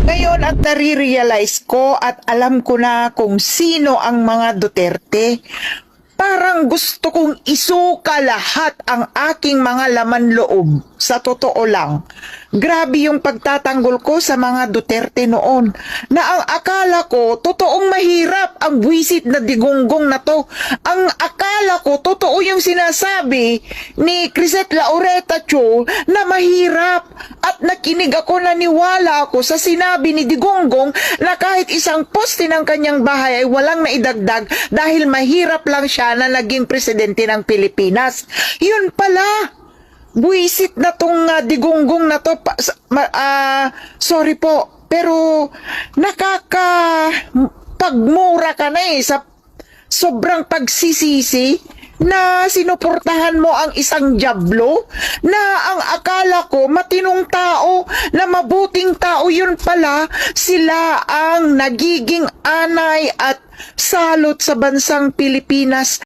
Ngayon at nare-realize ko at alam ko na kung sino ang mga Duterte. Parang gusto kong isuka lahat ang aking mga laman loob. Sa totoo lang, grabe yung pagtatanggol ko sa mga Duterte noon, na ang akala ko totoong mahirap ang buwisit na digunggong na to. Ang akala ko totoo yung sinasabi ni Crisette Laureta Cho na mahirap, at nakinig ako, naniwala ako sa sinabi ni Digonggong na kahit isang poste ng kanyang bahay ay walang naidagdag dahil mahirap lang siya na naging presidente ng Pilipinas. Yun pala, buwisit na tong Digonggong na to. Sorry po, pero pagmura ka na sa sobrang pagsisisi na sinuportahan mo ang isang jablo na ang akala ko matinong tao, na mabuting tao. Yun pala, sila ang nagiging anay at salot sa bansang Pilipinas.